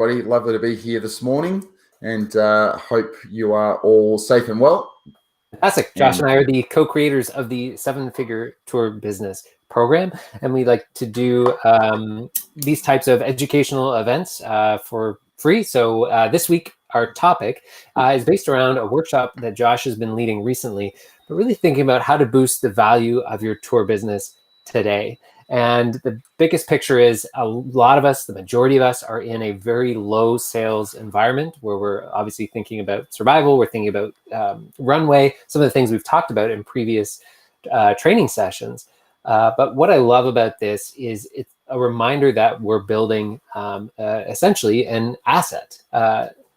Buddy, lovely to be here this morning, and hope you are all safe and well. Fantastic. Josh and I are the co-creators of the 7-Figure Tour Business program, and we like to do these types of educational events for free. So this week, our topic is based around a workshop that Josh has been leading recently, but really thinking about how to boost the value of your tour business today. And the biggest picture is a lot of us, the majority of us, are in a very low sales environment where we're obviously thinking about survival. We're thinking about runway, some of the things we've talked about in previous training sessions. But what I love about this is it's a reminder that we're building essentially an asset.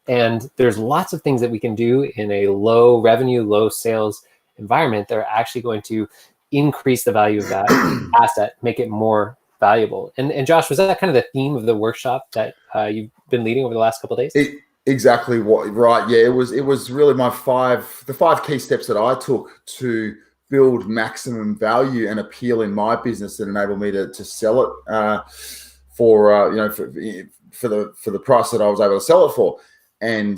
And there's lots of things that we can do in a low revenue, low sales environment that are actually going to increase the value of that asset, make it more valuable. And Josh, was that kind of the theme of the workshop that you've been leading over the last couple of days? Exactly right. Yeah, it was really the five key steps that I took to build maximum value and appeal in my business that enabled me to sell it for the price that I was able to sell it for. And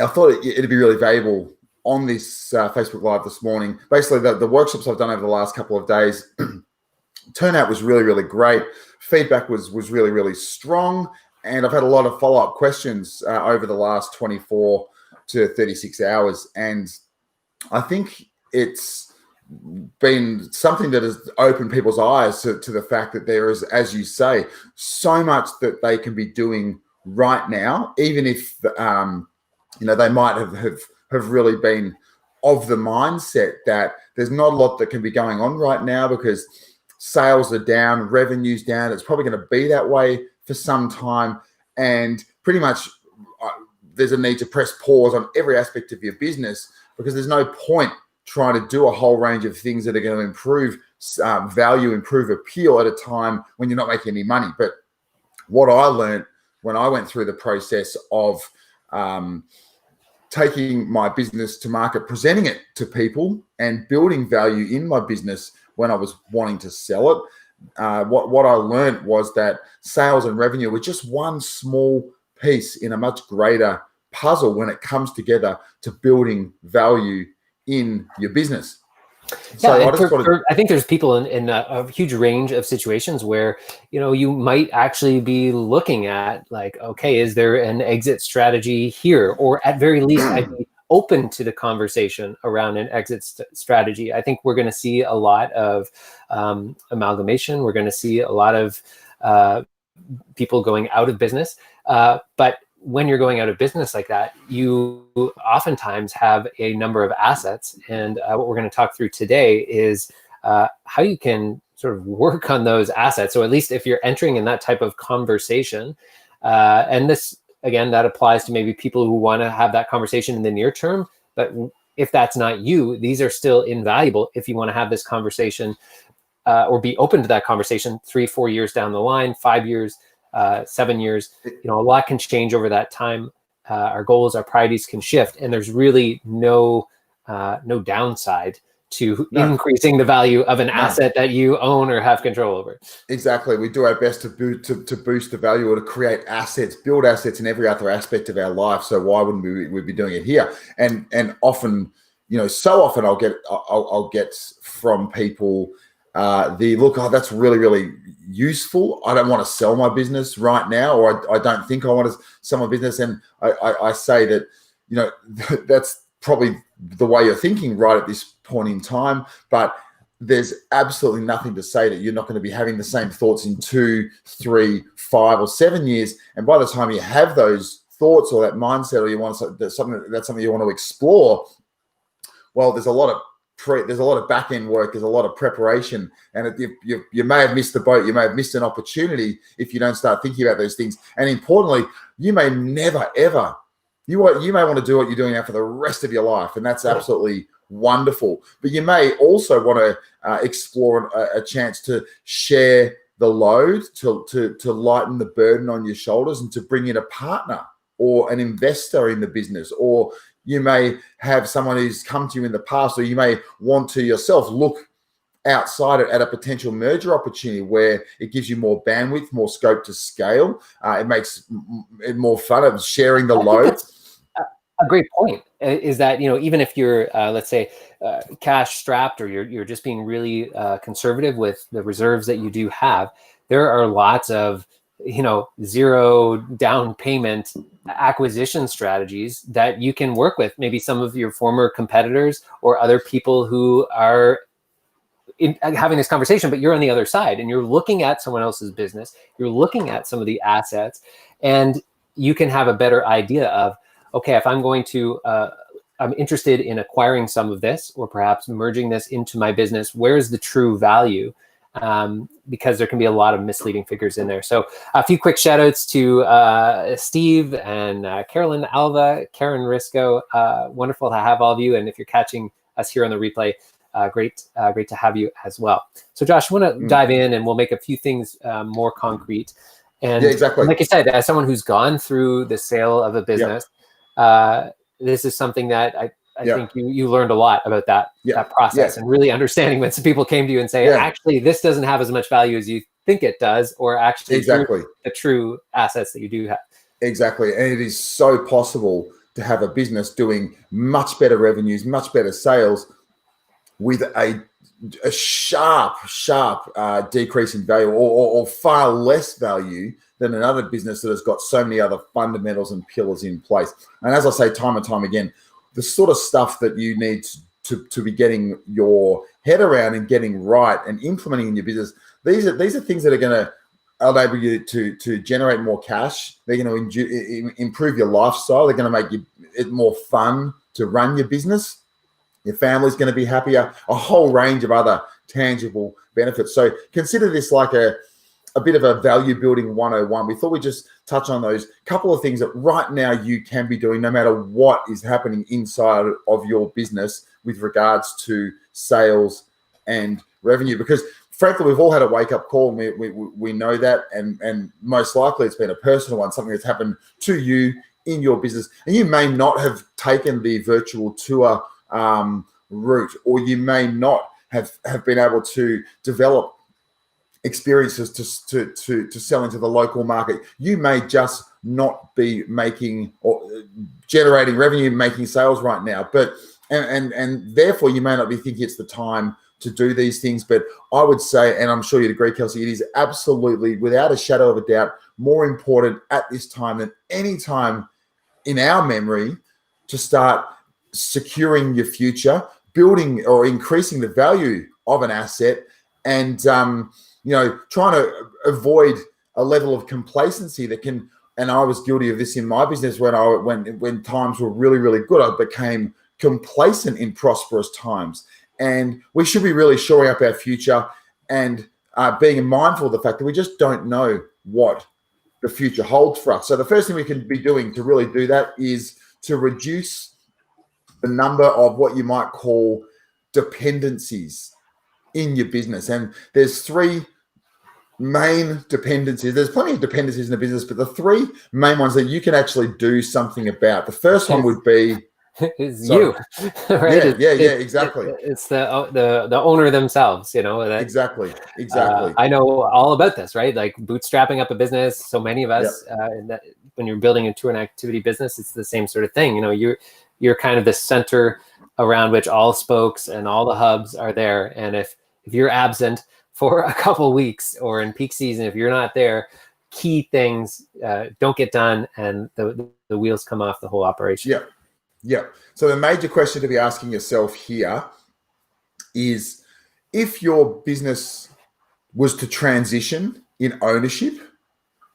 I thought it'd be really valuable on this Facebook Live this morning. Basically, the workshops I've done over the last couple of days, turnout was really, really great. Feedback was really, really strong. And I've had a lot of follow-up questions over the last 24 to 36 hours. And I think it's been something that has opened people's eyes to the fact that there is, as you say, so much that they can be doing right now, even if they might have really been of the mindset that there's not a lot that can be going on right now because sales are down, revenue's down. It's probably going to be that way for some time. And pretty much there's a need to press pause on every aspect of your business because there's no point trying to do a whole range of things that are going to improve value, improve appeal at a time when you're not making any money. But what I learned when I went through the process of taking my business to market, presenting it to people and building value in my business when I was wanting to sell it. What I learned was that sales and revenue were just one small piece in a much greater puzzle when it comes together to building value in your business. Yeah, so I think there's people in a huge range of situations where, you might actually be looking at like, okay, is there an exit strategy here? Or at very least, I'd be open to the conversation around an exit strategy. I think we're going to see a lot of amalgamation. We're going to see a lot of people going out of business. But when you're going out of business like that, you oftentimes have a number of assets. And what we're going to talk through today is how you can sort of work on those assets. So at least if you're entering in that type of conversation, and this, again, that applies to maybe people who want to have that conversation in the near term. But if that's not you, these are still invaluable if you want to have this conversation or be open to that conversation 3-4 years down the line, 5 years, 7 years. A lot can change over that time. Our goals, our priorities can shift, and there's really no downside to increasing the value of an asset that you own or have control over. Exactly. We do our best to boost the value or to create assets, build assets in every other aspect of our life. So why wouldn't we be doing it here? And often, so often I'll get from people that's really, really useful. I don't want to sell my business right now, or I don't think I want to sell my business. And I say that, that's probably the way you're thinking right at this point in time, but there's absolutely nothing to say that you're not going to be having the same thoughts in 2, 3, 5, or 7 years. And by the time you have those thoughts or that mindset, or you want that's something you want to explore, well, there's a lot of back end work. There's a lot of preparation, and you may have missed the boat. You may have missed an opportunity if you don't start thinking about those things. And importantly, you may never ever. You may want to do what you're doing now for the rest of your life, and that's absolutely wonderful. But you may also want to explore a chance to share the load, to lighten the burden on your shoulders, and to bring in a partner or an investor in the business, or you may have someone who's come to you in the past, or you may want to yourself look outside it at a potential merger opportunity where it gives you more bandwidth, more scope to scale. It makes it more fun of sharing the load. A great point is that, even if you're, let's say, cash strapped, or you're just being really conservative with the reserves that you do have, there are lots of, zero down payment acquisition strategies that you can work with. Maybe some of your former competitors or other people who are having this conversation, but you're on the other side and you're looking at someone else's business, you're looking at some of the assets, and you can have a better idea of, okay, if I'm going to, I'm interested in acquiring some of this, or perhaps merging this into my business, where's the true value? Because there can be a lot of misleading figures in there. So a few quick shout outs to Steve and Carolyn Alva, Karen Risco. Wonderful to have all of you. And if you're catching us here on the replay, great to have you as well. So Josh, I want to dive in and we'll make a few things more concrete. And exactly. Like you said, as someone who's gone through the sale of a business, this is something that I think you learned a lot about that process, and really understanding when some people came to you and say, actually, this doesn't have as much value as you think it does, or actually the true assets that you do have. Exactly. And it is so possible to have a business doing much better revenues, much better sales with a sharp decrease in value, or far less value than another business that has got so many other fundamentals and pillars in place. And as I say time and time again, the sort of stuff that you need to be getting your head around and getting right and implementing in your business, these are things that are going to enable you to generate more cash. They're going to improve your lifestyle. They're going to make it more fun to run your business. Your family's going to be happier, a whole range of other tangible benefits. So consider this like a bit of a value building 101. We thought we'd just touch on those couple of things that right now you can be doing no matter what is happening inside of your business with regards to sales and revenue. Because frankly, we've all had a wake-up call, and we know that, and most likely it's been a personal one, something that's happened to you in your business. And you may not have taken the virtual tour route, or you may not have been able to develop experiences to sell into the local market. You may just not be making or generating revenue, making sales right now, but and therefore you may not be thinking it's the time to do these things. But I would say, and I'm sure you'd agree, Kelsey, it is absolutely, without a shadow of a doubt, more important at this time than any time in our memory to start securing your future, building or increasing the value of an asset, and trying to avoid a level of complacency that can. And I was guilty of this in my business when times were really, really good. I became complacent in prosperous times, and we should be really shoring up our future and being mindful of the fact that we just don't know what the future holds for us. So the first thing we can be doing to really do that is to reduce the number of what you might call dependencies in your business. And there's three main dependencies. There's plenty of dependencies in the business, but the three main ones that you can actually do something about. The first one would be you, right? Yeah, exactly. It's the owner themselves, Exactly. I know all about this, right? Like bootstrapping up a business. So many of us, when you're building into an activity business, it's the same sort of thing. You're kind of the center around which all spokes and all the hubs are there. And if you're absent for a couple weeks, or in peak season, if you're not there, key things don't get done, and the wheels come off the whole operation. Yeah. So the major question to be asking yourself here is, if your business was to transition in ownership,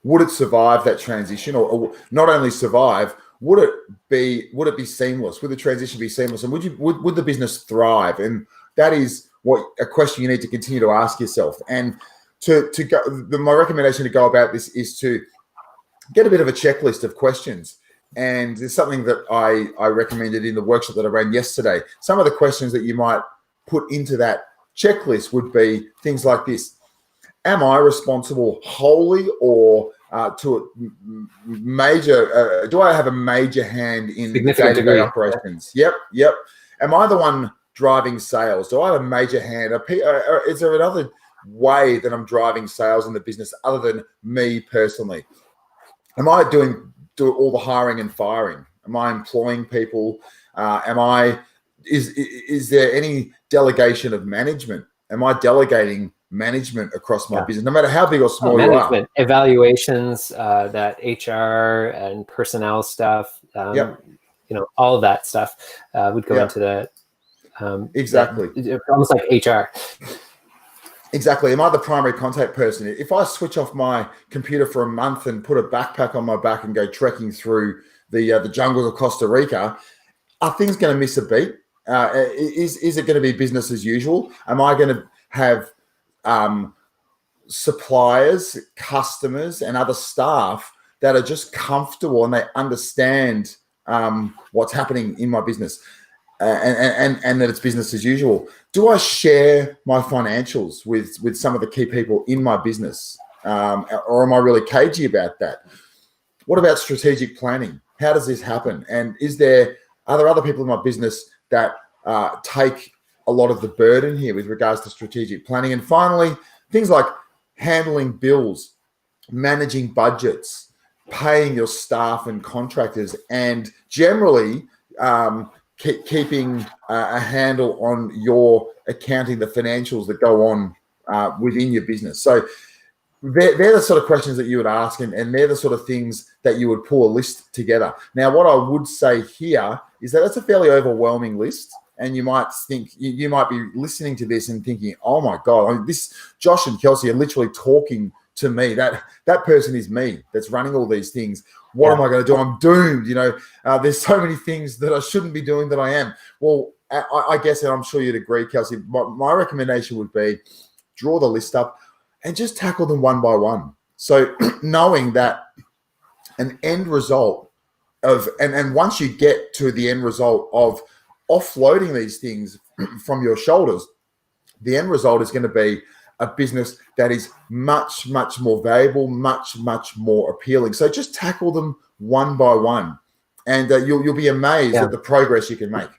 would it survive that transition, or not only survive? Would it be seamless? Would the transition be seamless? And would the business thrive? And that is a question you need to continue to ask yourself. And my recommendation to go about this is to get a bit of a checklist of questions. And there's something that I recommended in the workshop that I ran yesterday. Some of the questions that you might put into that checklist would be things like this: am I responsible wholly or to a major? Do I have a major hand in day-to-day operations? Yep. Am I the one driving sales? Do I have a major hand? Is there another way that I'm driving sales in the business other than me personally? Am I doing all the hiring and firing? Am I employing people? Is there any delegation of management? Am I delegating management across my business, no matter how big or small you are? Evaluations, that HR and personnel stuff, all of that stuff would go into the exactly, almost like HR. Exactly. Am I the primary contact person? If I switch off my computer for a month and put a backpack on my back and go trekking through the jungles of Costa Rica, are things going to miss a beat? Is it going to be business as usual? Am I going to have suppliers, customers, and other staff that are just comfortable and they understand what's happening in my business, and that it's business as usual? Do I share my financials with some of the key people in my business, or am I really cagey about that? What about strategic planning? How does this happen? And are there other people in my business that take a lot of the burden here with regards to strategic planning? And finally, things like handling bills, managing budgets, paying your staff and contractors, and generally keeping a handle on your accounting, the financials that go on within your business. So they're the sort of questions that you would ask, and they're the sort of things that you would pull a list together. Now, what I would say here is that it's a fairly overwhelming list, and you might think, you might be listening to this and thinking, oh my God, this Josh and Kelsey are literally talking to me. That person is me that's running all these things. What am I going to do? I'm doomed. There's so many things that I shouldn't be doing that I am. Well, I guess, and I'm sure you'd agree, Kelsey, my recommendation would be draw the list up and just tackle them one by one. So knowing that an end result of, and once you get to the end result of offloading these things from your shoulders, the end result is going to be a business that is much, much more valuable, much, much more appealing. So just tackle them one by one, and you'll be amazed at the progress you can make.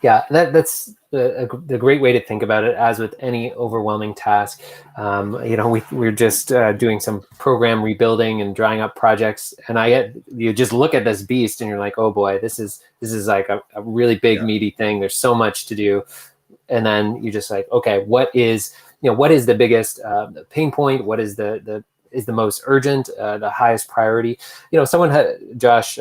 Yeah, that's the great way to think about it. As with any overwhelming task, we're just doing some program rebuilding and drying up projects, and you just look at this beast and you're like, oh boy, this is like a really big meaty thing. There's so much to do, and then you're just like, okay, what is the biggest pain point? What is the most urgent, the highest priority? Someone Josh,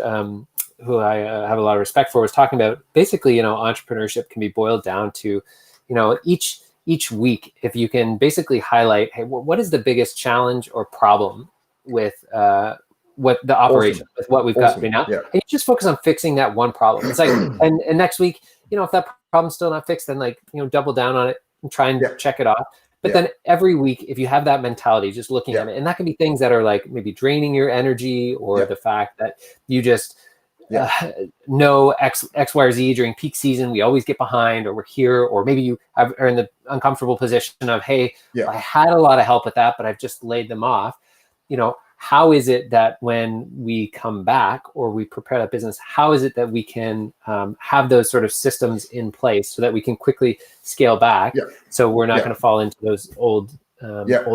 who I have a lot of respect for, was talking about basically, entrepreneurship can be boiled down to, each week, if you can basically highlight, hey, what is the biggest challenge or problem with what the operation, with what we've got right now, and you just focus on fixing that one problem. It's like, and next week, if that problem's still not fixed, then double down on it and try and check it off. But then every week, if you have that mentality, just looking at it, and that can be things that are like maybe draining your energy, or the fact that you just know X, Y, or Z during peak season, we always get behind, or we're here, or maybe you are in the uncomfortable position of, hey, I had a lot of help with that, but I've just laid them off. How is it that when we come back or we prepare that business, how is it that we can have those sort of systems in place so that we can quickly scale back, so we're not going to fall into those old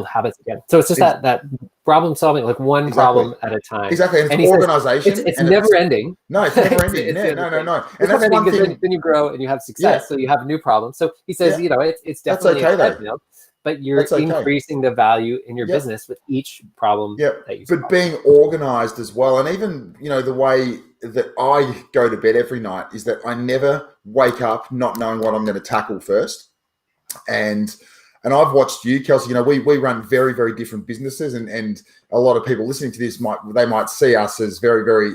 habits again? So it's just that problem solving, like one problem at a time. Exactly. And it's organization. It's never ending. No, it's never ending. No. And that's one thing. Then you grow and you have success, so you have new problems. So he says, it's definitely a treadmill, but you're increasing the value in your business with each problem that you solve. But being organized as well. And even, the way that I go to bed every night is that I never wake up not knowing what I'm going to tackle first. And I've watched you, Kelsey, we run very, very different businesses, and a lot of people listening to this might see us as very, very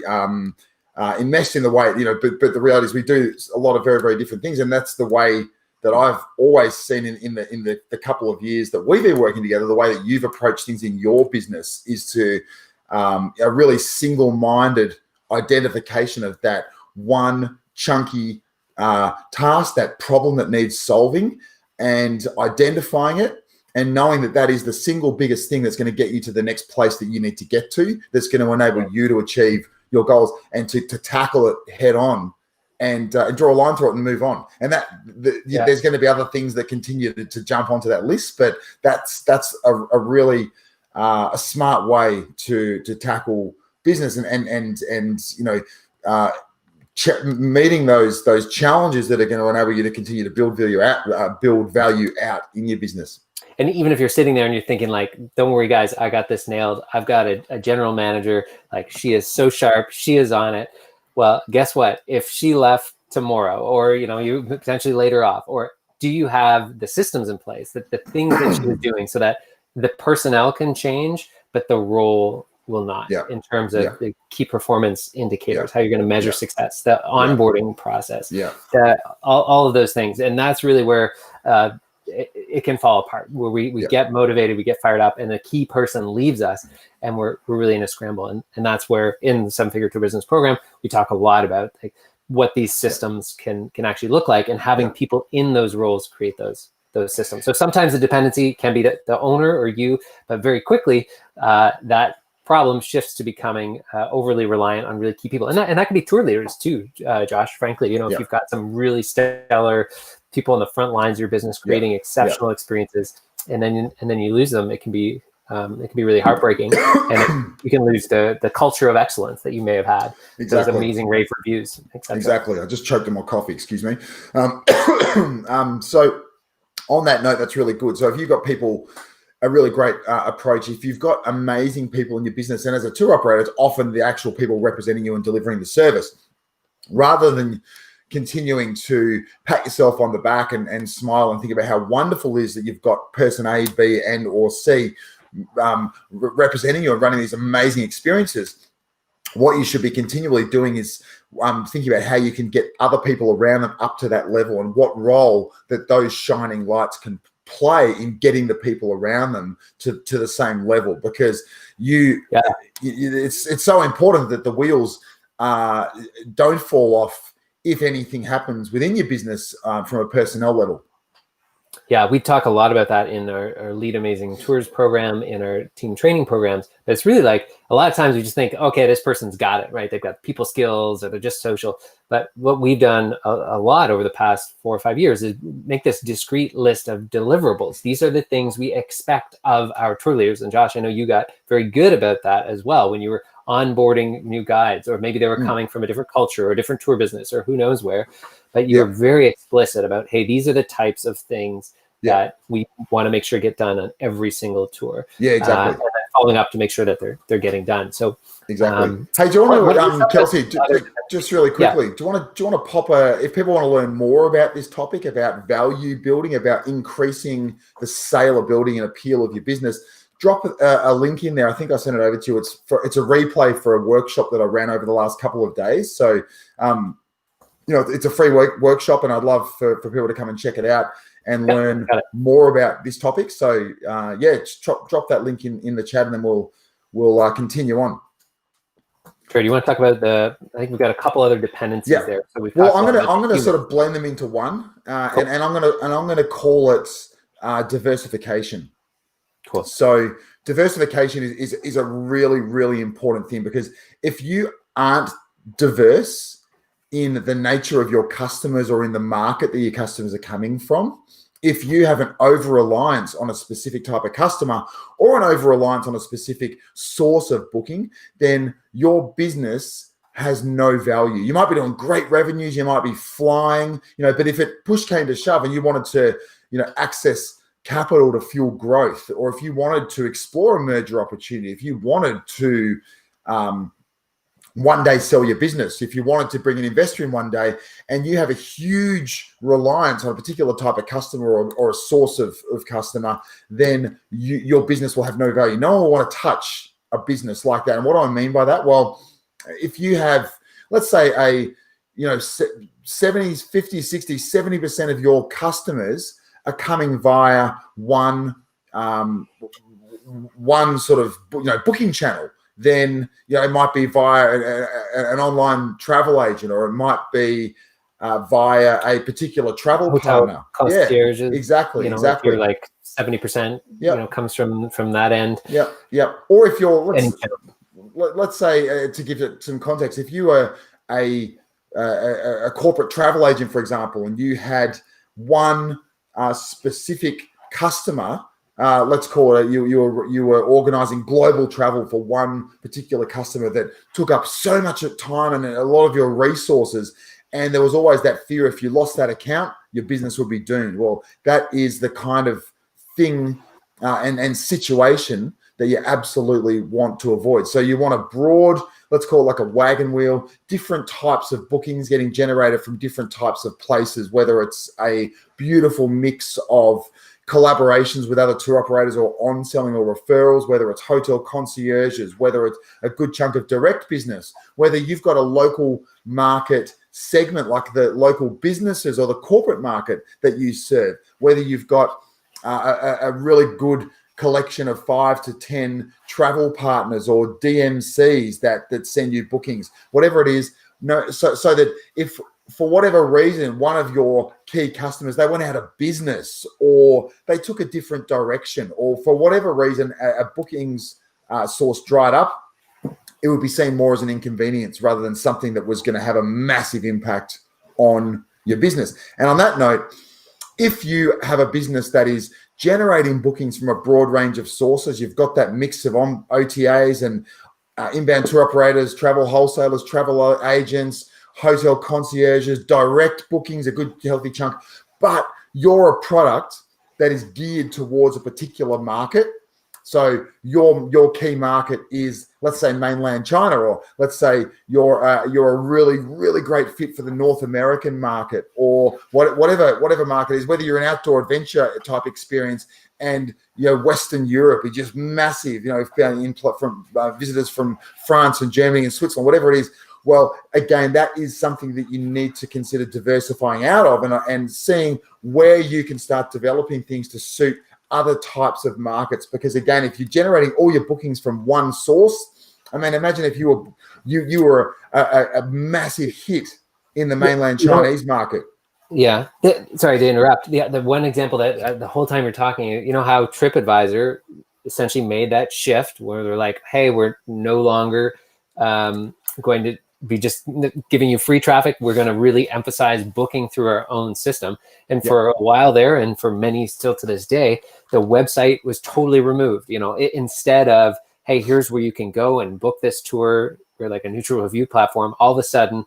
enmeshed in the way, but the reality is we do a lot of very, very different things. And that's the way that I've always seen in the couple of years that we've been working together. The way that you've approached things in your business is to a really single-minded identification of that one chunky task, that problem that needs solving, and identifying it and knowing that is the single biggest thing that's going to get you to the next place that you need to get to, that's going to enable you to achieve your goals and to tackle it head on. and draw a line through it and move on. And there's going to be other things that continue to jump onto that list, but that's a really a smart way to tackle business and meeting those challenges that are going to enable you to continue to build value out in your business. And even if you're sitting there and you're thinking like, don't worry guys, I got this nailed. I've got a general manager, like she is so sharp, she is on it. Well, guess what? If she left tomorrow, or you potentially later off, or do you have the systems in place, that the things that she was doing, so that the personnel can change, but the role will not, in terms of the key performance indicators, how you're going to measure success, the onboarding process, all of those things. And that's really where it can fall apart, where we get motivated, we get fired up, and a key person leaves us, and we're really in a scramble. And that's where in the 7-Figure to Business program, we talk a lot about like what these systems can actually look like, and having people in those roles create those systems. So sometimes the dependency can be the owner or you, but very quickly that problem shifts to becoming overly reliant on really key people. And that can be tour leaders too, Josh, frankly. If you've got some really stellar people on the front lines of your business creating exceptional experiences, and then you lose them, it can be really heartbreaking, and you can lose the culture of excellence that you may have had. Those amazing rave reviews. Exactly. I just choked on my coffee. Excuse me. So on that note, that's really good. So if you've got people, a really great approach, if you've got amazing people in your business, and as a tour operator, it's often the actual people representing you and delivering the service, rather than continuing to pat yourself on the back and smile and think about how wonderful it is that you've got person A, B, and or C representing you and running these amazing experiences. What you should be continually doing is thinking about how you can get other people around them up to that level, and what role that those shining lights can play in getting the people around them to the same level, because it's so important that the wheels don't fall off if anything happens within your business from a personnel level. Yeah, we talk a lot about that in our Lead Amazing Tours program, in our team training programs. But it's really like, a lot of times we just think, okay, this person's got it, right? They've got people skills, or they're just social. But what we've done a lot over the past 4 or 5 years is make this discrete list of deliverables. These are the things we expect of our tour leaders. And Josh, I know you got very good about that as well when you were onboarding new guides, or maybe they were coming from a different culture or a different tour business or who knows where. But you're very explicit about, hey, these are the types of things that we want to make sure get done on every single tour. Yeah, exactly. And then following up to make sure that they're getting done. So exactly. Hey, do you want to, Kelsey, just really quickly, do you want to pop if people want to learn more about this topic, about value building, about increasing the saleability and appeal of your business, drop a link in there. I think I sent it over to you. It's a replay for a workshop that I ran over the last couple of days. So, it's a free workshop, and I'd love for people to come and check it out and learn more about this topic. So, just drop that link in the chat, and then we'll continue on. Sure. Do you want to talk about I think we've got a couple other dependencies there. So I'm gonna sort of blend them into one, cool. and I'm gonna call it diversification. Cool. So diversification is a really, really important thing, because if you aren't diverse in the nature of your customers or in the market that your customers are coming from, if you have an over-reliance on a specific type of customer or an over-reliance on a specific source of booking, then your business has no value. You might be doing great revenues, you might be flying, but if it push came to shove and you wanted to, access capital to fuel growth, or if you wanted to explore a merger opportunity, if you wanted to one day sell your business, if you wanted to bring an investor in one day, and you have a huge reliance on a particular type of customer or a source of customer, then your business will have no value. No one will want to touch a business like that. And what do I mean by that? Well, if you have, let's say 70, 50, 60, 70% of your customers are coming via one sort of booking channel, then it might be via an online travel agent, or it might be via a particular travel partner. Concierges, exactly. If you're like 70%, comes from that end. Yeah. Or if you're let's say, to give it some context, if you are a a corporate travel agent, for example, and you had one specific customer, let's call it, you were organizing global travel for one particular customer that took up so much time and a lot of your resources. And there was always that fear, if you lost that account, your business would be doomed. Well, that is the kind of thing and situation that you absolutely want to avoid. So you want a broad, let's call it like a wagon wheel, different types of bookings getting generated from different types of places, whether it's a beautiful mix of collaborations with other tour operators or on-selling or referrals, whether it's hotel concierges, whether it's a good chunk of direct business, whether you've got a local market segment like the local businesses or the corporate market that you serve, whether you've got a really good collection of 5 to 10 travel partners or DMCs that send you bookings, whatever it is. No, so that if for whatever reason one of your key customers, they went out of business or they took a different direction, or for whatever reason a bookings source dried up, it would be seen more as an inconvenience rather than something that was going to have a massive impact on your business. And on that note, if you have a business that is generating bookings from a broad range of sources, you've got that mix of OTAs and inbound tour operators, travel wholesalers, travel agents, hotel concierges, direct bookings, a good healthy chunk, but you're a product that is geared towards a particular market. So your key market is, let's say, mainland China, or let's say you're a really, really great fit for the North American market, or whatever market is, whether you're an outdoor adventure type experience and Western Europe is just massive, from visitors from France and Germany and Switzerland, whatever it is. Well, again, that is something that you need to consider diversifying out of and seeing where you can start developing things to suit other types of markets. Because again, if you're generating all your bookings from one source, I mean, imagine if you were a massive hit in the mainland Chinese market. Yeah. Sorry to interrupt. The one example that the whole time you're talking, you know how TripAdvisor essentially made that shift where they're like, hey, we're no longer going to be just giving you free traffic. We're going to really emphasize booking through our own system. And for a while there, and for many still to this day, the website was totally removed. Instead of, hey, here's where you can go and book this tour, or like a neutral review platform, all of a sudden,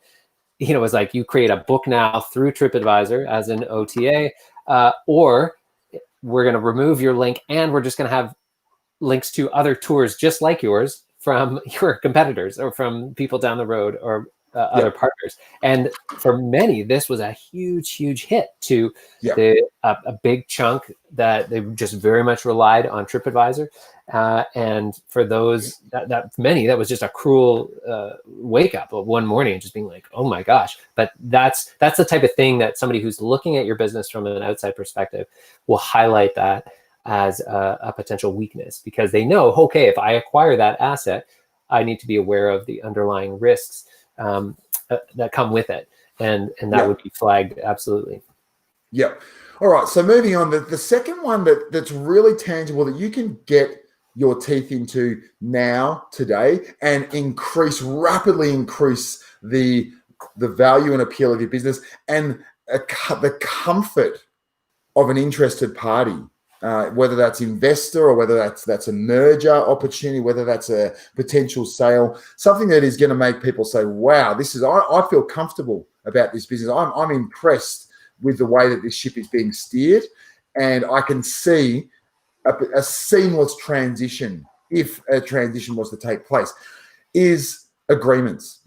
it was like you create a book now through TripAdvisor as an OTA, or we're going to remove your link and we're just going to have links to other tours just like yours from your competitors or from people down the road or other partners. And for many, this was a huge, huge hit to a big chunk that they just very much relied on TripAdvisor. And for those that many, that was just a cruel wake up of one morning and just being like, oh my gosh. But that's the type of thing that somebody who's looking at your business from an outside perspective will highlight that as a potential weakness, because they know, okay, if I acquire that asset, I need to be aware of the underlying risks that come with it. And that would be flagged. Absolutely. Yeah. All right. So moving on, the second one that's really tangible that you can get your teeth into now, today, and rapidly increase the value and appeal of your business and the comfort of an interested party. Whether that's investor or whether that's a merger opportunity, whether that's a potential sale, something that is going to make people say, wow, I feel comfortable about this business. I'm impressed with the way that this ship is being steered, and I can see a seamless transition, if a transition was to take place, is agreements.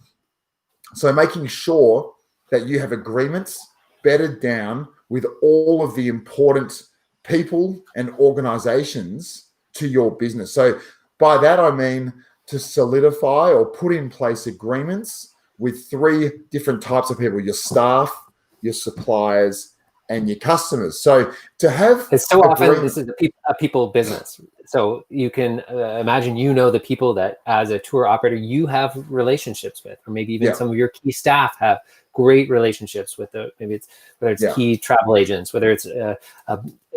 So making sure that you have agreements bedded down with all of the important people and organizations to your business. So by that, I mean to solidify or put in place agreements with 3 different types of people: your staff, your suppliers, and your customers. So to have, it's so often this is a people business. So you can imagine, the people that as a tour operator, you have relationships with, or maybe even some of your key staff have great relationships with whether it's key travel agents, whether it's an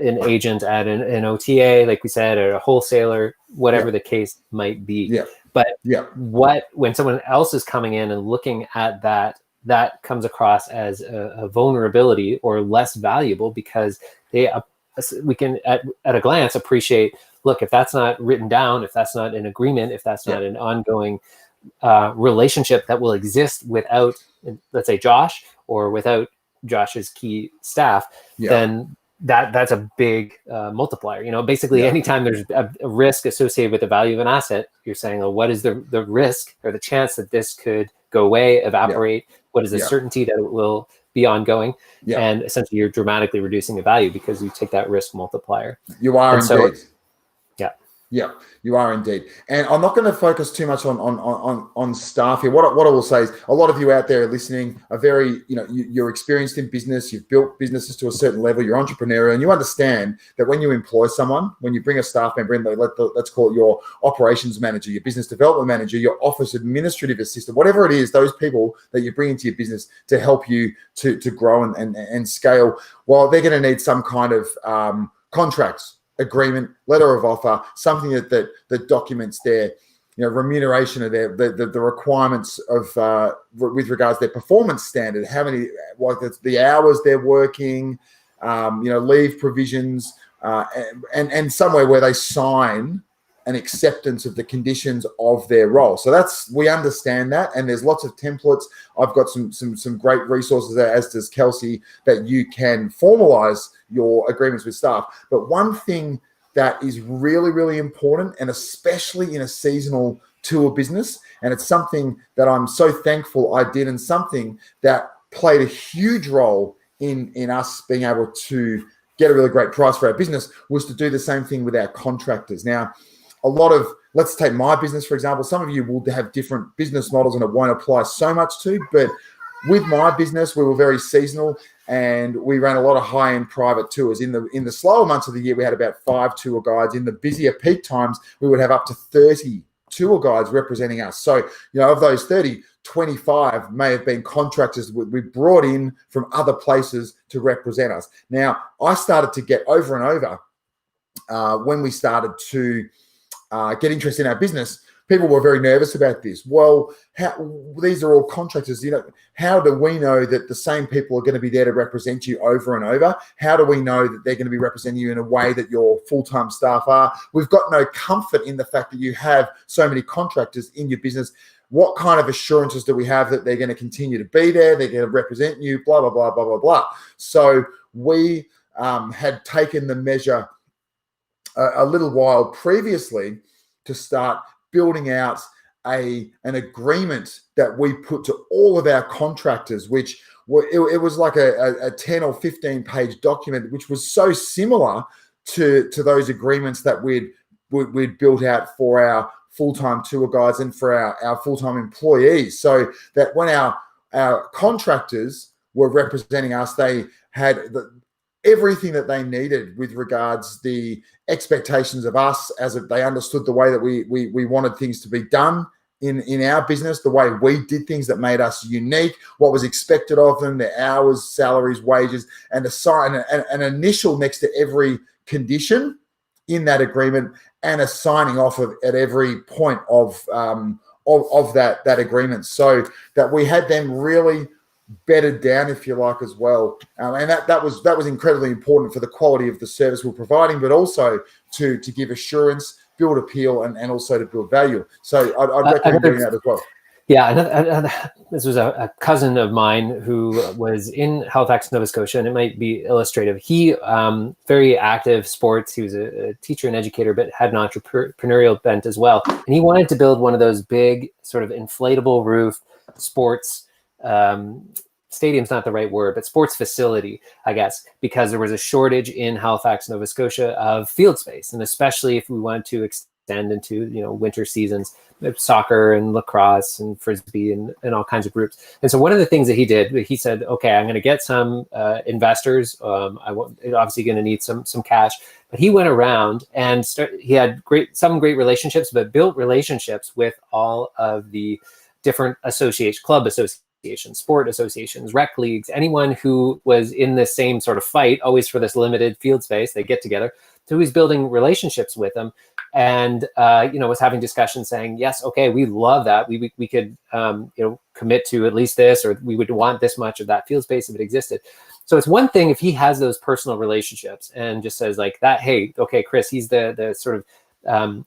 agent at an OTA, like we said, or a wholesaler, whatever the case might be. But when someone else is coming in and looking at that that comes across as a vulnerability or less valuable, because we can at a glance appreciate, look, if that's not written down, if that's not an agreement, if that's not an ongoing relationship that will exist without, let's say, Josh, or without Josh's key staff, then that's a big multiplier. Basically, anytime there's a risk associated with the value of an asset, you're saying, well, what is the risk or the chance that this could go away, evaporate? What is the certainty that it will be ongoing? And essentially, you're dramatically reducing the value because you take that risk multiplier. You are indeed. Yeah, you are indeed. And I'm not going to focus too much on staff here. What I will say is, a lot of you out there listening are very, you're experienced in business. You've built businesses to a certain level. You're entrepreneurial, and you understand that when you employ someone, when you bring a staff member in, let's call it your operations manager, your business development manager, your office administrative assistant, whatever it is, those people that you bring into your business to help you to grow and scale. Well, they're going to need some kind of contracts, agreement, letter of offer, something that documents their remuneration of the requirements of with regards to their performance standard, how many, the hours they're working, leave provisions, and somewhere where they sign an acceptance of the conditions of their role. So we understand that, and there's lots of templates. I've got some great resources there, as does Kelsey, that you can formalize your agreements with staff. But one thing that is really, really important, and especially in a seasonal tour business, and it's something that I'm so thankful I did, and something that played a huge role in us being able to get a really great price for our business, was to do the same thing with our contractors. Now, let's take my business, for example. Some of you will have different business models and it won't apply so much to, but with my business, we were very seasonal, and we ran a lot of high-end private tours. In the slower months of the year, we had about 5 tour guides. In the busier peak times, we would have up to 30 tour guides representing us. So, of those 30, 25 may have been contractors we brought in from other places to represent us. Now, I started to get over and over when we started to get interest in our business. People were very nervous about this. Well, these are all contractors. How do we know that the same people are going to be there to represent you over and over? How do we know that they're going to be representing you in a way that your full-time staff are? We've got no comfort in the fact that you have so many contractors in your business. What kind of assurances do we have that they're going to continue to be there? They're going to represent you, blah, blah, blah, blah, blah, blah. So we had taken the measure a little while previously to start building out an agreement that we put to all of our contractors, which it was like a 10 or 15 page document, which was so similar to those agreements that we'd built out for our full-time tour guides and for our full-time employees, so that when our contractors were representing us, they had everything that they needed with regards the expectations of us, as they understood the way that we wanted things to be done in our business, the way we did things that made us unique, what was expected of them, their hours, salaries, wages, and an initial next to every condition in that agreement, and a signing off at every point of that agreement, so that we had them really bedded down, if you like, as well. And that was incredibly important for the quality of the service we're providing, but also to give assurance, build appeal, and also to build value. So I'd recommend doing that as well. Yeah, and this was a cousin of mine who was in Halifax, Nova Scotia, and it might be illustrative. He, very active sports. He was a teacher and educator, but had an entrepreneurial bent as well. And he wanted to build one of those big sort of inflatable roof sports stadium's not the right word, but sports facility, I guess, because there was a shortage in Halifax, Nova Scotia of field space. And especially if we wanted to extend into, winter seasons, soccer and lacrosse and frisbee and all kinds of groups. And so one of the things that he did, he said, okay, I'm going to get some investors. Obviously going to need some cash, but he went around and he had some great relationships, but built relationships with all of the different club associations, sport associations, rec leagues, anyone who was in the same sort of fight, always for this limited field space, they get together. So he's building relationships with them. and was having discussions saying, yes, okay, we love that. We could commit to at least this, or we would want this much of that field space if it existed. So it's one thing if he has those personal relationships and just says like that, hey, okay, Chris, he's the sort of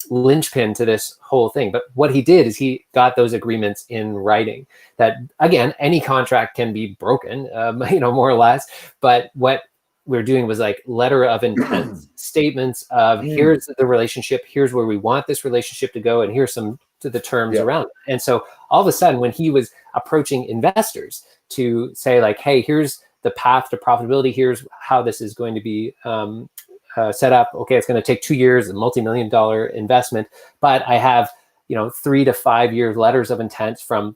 linchpin to this whole thing. But what he did is he got those agreements in writing that, again, any contract can be broken, more or less. But what we're doing was like letter of intent, statements of here's the relationship, here's where we want this relationship to go, and here's some to the terms around it. And so all of a sudden, when he was approaching investors to say like, hey, here's the path to profitability, here's how this is going to be set up. Okay, it's going to take 2 years, a multi-million-dollar investment, but I have 3 to 5 year letters of intent from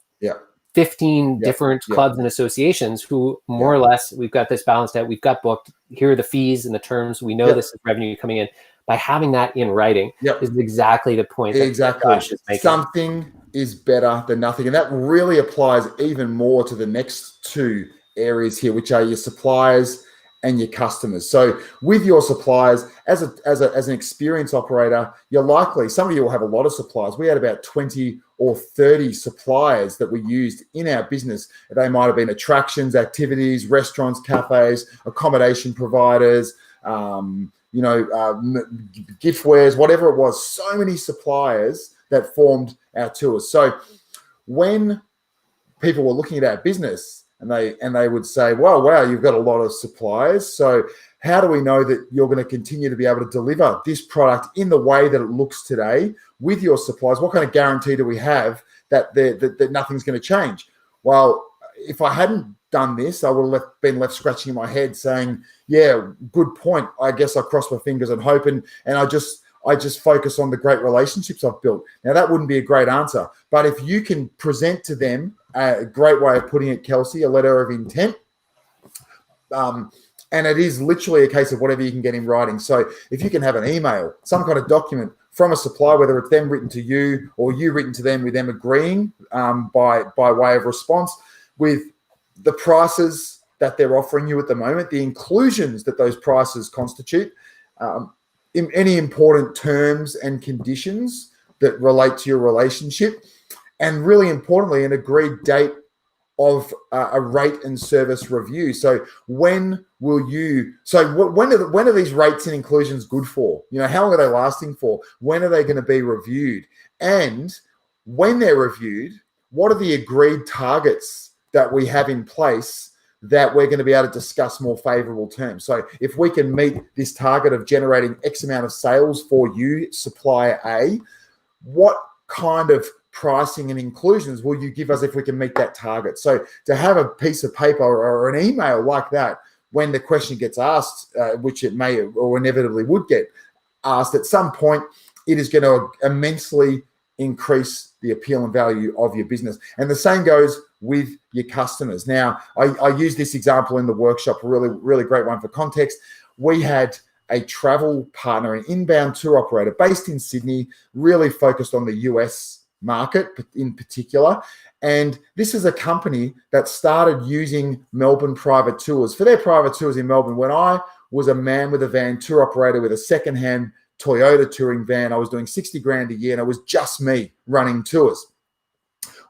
15 different clubs and associations who more or less, we've got this balanced out, we've got booked, here are the fees and the terms, we know this is revenue coming in. By having that in writing is exactly the point that Josh is making. Something is better than nothing, and that really applies even more to the next two areas here, which are your suppliers and your customers. So with your suppliers, as an experienced operator, you're likely, some of you will have a lot of suppliers. We had about 20 or 30 suppliers that we used in our business. They might have been attractions, activities, restaurants, cafes, accommodation providers, giftwares, whatever it was. So many suppliers that formed our tours. So when people were looking at our business, and they would say, well, wow, you've got a lot of suppliers. So how do we know that you're going to continue to be able to deliver this product in the way that it looks today with your suppliers? What kind of guarantee do we have that nothing's going to change? Well, if I hadn't done this, I would have been left scratching in my head saying, yeah, good point. I guess I cross my fingers and hope, and I just focus on the great relationships I've built. Now, that wouldn't be a great answer. But if you can present to them a great way of putting it, Kelsey, a letter of intent, and it is literally a case of whatever you can get in writing. So if you can have an email, some kind of document from a supplier, whether it's them written to you or you written to them with them agreeing by way of response with the prices that they're offering you at the moment, the inclusions that those prices constitute, in any important terms and conditions that relate to your relationship, and really importantly, an agreed date of a rate and service review. So when are these rates and inclusions good for? How long are they lasting for? When are they going to be reviewed? And when they're reviewed, what are the agreed targets that we have in place that we're going to be able to discuss more favorable terms? So if we can meet this target of generating X amount of sales for you, supplier A, what kind of pricing and inclusions will you give us if we can meet that target? So to have a piece of paper or an email like that, when the question gets asked, which it may or inevitably would get asked at some point, it is going to immensely increase the appeal and value of your business. And the same goes with your customers. Now, I use this example in the workshop, a really, really great one for context. We had a travel partner, an inbound tour operator based in Sydney, really focused on the US market in particular. And this is a company that started using Melbourne private tours for their private tours in Melbourne. When I was a man with a van, tour operator with a secondhand Toyota touring van, I was doing 60 grand a year, and it was just me running tours.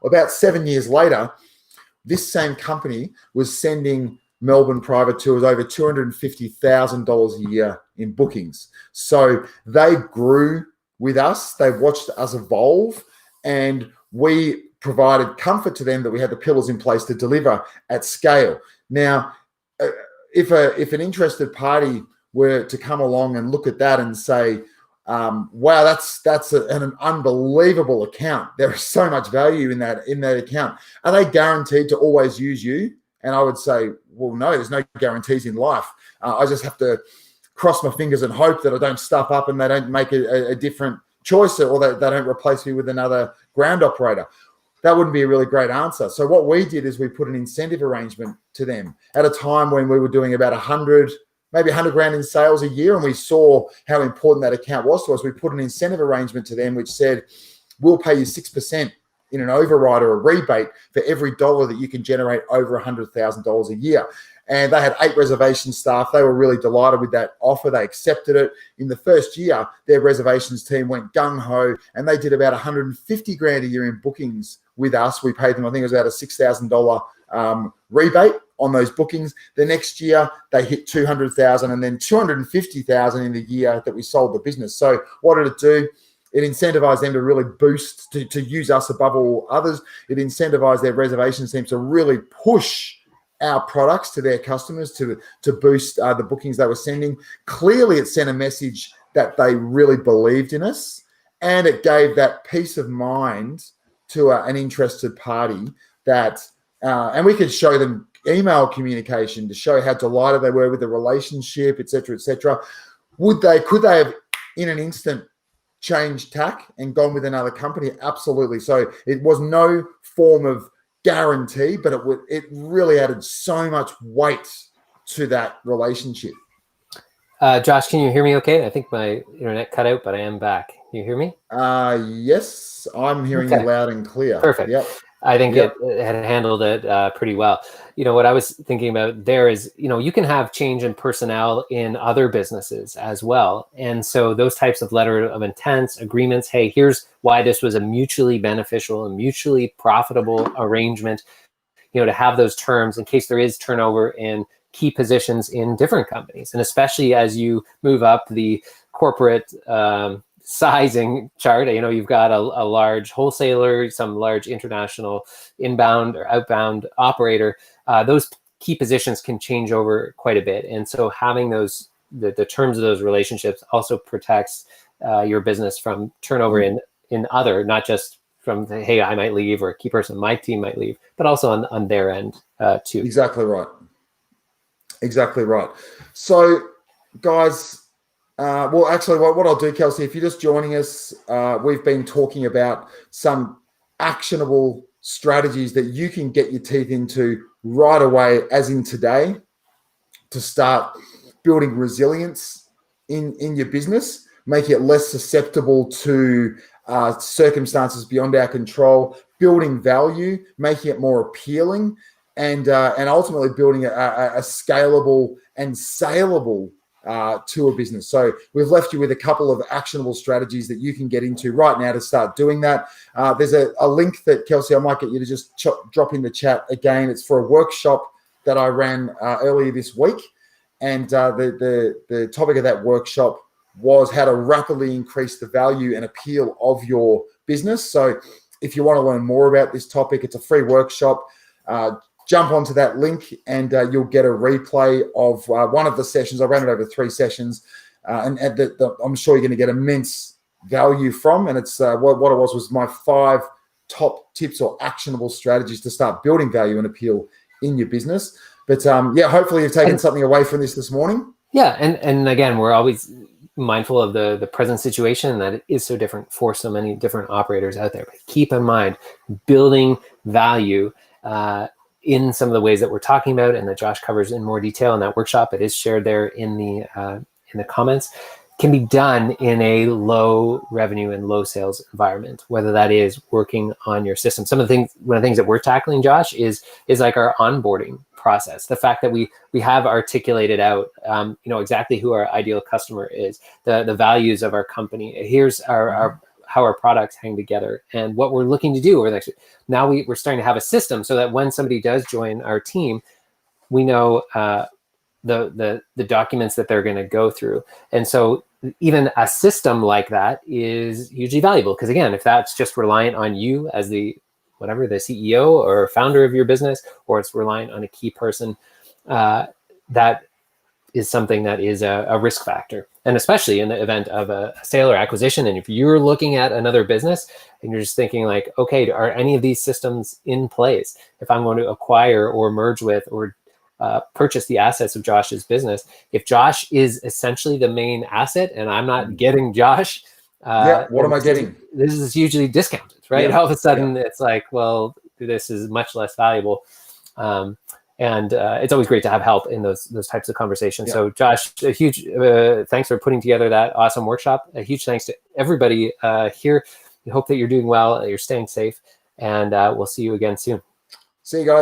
About 7 years later, this same company was sending Melbourne private tours over $250,000 a year in bookings. So they grew with us. They watched us evolve, and we provided comfort to them that we had the pillars in place to deliver at scale. Now, if an interested party were to come along and look at that and say, wow, that's an unbelievable account. There is so much value in that account. Are they guaranteed to always use you? And I would say, well, no, there's no guarantees in life. I just have to cross my fingers and hope that I don't stuff up and they don't make a different choice, or they don't replace me with another ground operator. That wouldn't be a really great answer. So what we did is we put an incentive arrangement to them at a time when we were doing about 100 grand in sales a year, and we saw how important that account was to us. We put an incentive arrangement to them which said, we'll pay you 6% in an override or a rebate for every dollar that you can generate over $100,000 a year. and they had 8 reservation staff. They were really delighted with that offer. They accepted it. In the first year, their reservations team went gung-ho, and they did about 150 grand a year in bookings with us. We paid them, I think it was about a $6,000 rebate on those bookings. The next year, they hit 200,000 and then 250,000 in the year that we sold the business. So what did it do? It incentivized them to really boost, to use us above all others. It incentivized their reservations team to really push our products to their customers to boost the bookings they were sending. Clearly, it sent a message that they really believed in us, and it gave that peace of mind to an interested party that, and we could show them email communication to show how delighted they were with the relationship, et cetera, et cetera. Could they have in an instant changed tack and gone with another company? Absolutely. So it was no form of guarantee, but it really added so much weight to that relationship. Josh, can you hear me okay? I think my internet cut out, but I am back. Can you hear me? Yes, I'm hearing you loud and clear. Perfect. Yep. I think it had handled it pretty well. What I was thinking about there is, you can have change in personnel in other businesses as well. And so those types of letter of intents, agreements, hey, here's why this was a mutually beneficial and mutually profitable arrangement, to have those terms in case there is turnover in key positions in different companies. And especially as you move up the corporate sizing chart, you've got a large wholesaler, some large international inbound or outbound operator. Those key positions can change over quite a bit. And so having those, the terms of those relationships also protects your business from turnover in other, not just from the, hey, I might leave, or a key person on my team might leave, but also on their end too. Exactly right. Exactly right. So guys, well, actually, what I'll do, Kelsey, if you're just joining us, we've been talking about some actionable strategies that you can get your teeth into right away, as in today, to start building resilience in your business, making it less susceptible to circumstances beyond our control, building value, making it more appealing, and ultimately building a scalable and saleable to a business. So we've left you with a couple of actionable strategies that you can get into right now to start doing that. There's a link that, Kelsey, I might get you to just drop in the chat again. It's for a workshop that I ran earlier this week. And the topic of that workshop was how to rapidly increase the value and appeal of your business. So if you want to learn more about this topic, it's a free workshop. Jump onto that link and you'll get a replay of one of the sessions. I ran it over 3 sessions, and I'm sure you're going to get immense value from. And it's what it was my 5 top tips or actionable strategies to start building value and appeal in your business. But hopefully you've taken something away from this morning. Yeah, and again, we're always mindful of the present situation, that it is so different for so many different operators out there. But keep in mind, building value in some of the ways that we're talking about and that Josh covers in more detail in that workshop, it is shared there in the comments, can be done in a low revenue and low sales environment, whether that is working on your system. One of the things that we're tackling, Josh, is like our onboarding process. The fact that we have articulated out, exactly who our ideal customer is, the values of our company. Here's our how our products hang together, and what we're looking to do over the next. Now we're starting to have a system so that when somebody does join our team, we know the documents that they're going to go through. And so even a system like that is hugely valuable, because again, if that's just reliant on you as the CEO or founder of your business, or it's reliant on a key person, that is something that is a risk factor. And especially in the event of a sale or acquisition, and if you're looking at another business and you're just thinking like, okay, are any of these systems in place if I'm going to acquire or merge with or purchase the assets of Josh's business? If Josh is essentially the main asset and I'm not getting Josh, what am I getting? This is hugely discounted, right? All of a sudden it's like, well, this is much less valuable. And it's always great to have help in those types of conversations. So Josh, a huge thanks for putting together that awesome workshop. A huge thanks to everybody here. We hope that you're doing well, that you're staying safe, and we'll see you again soon. See you guys.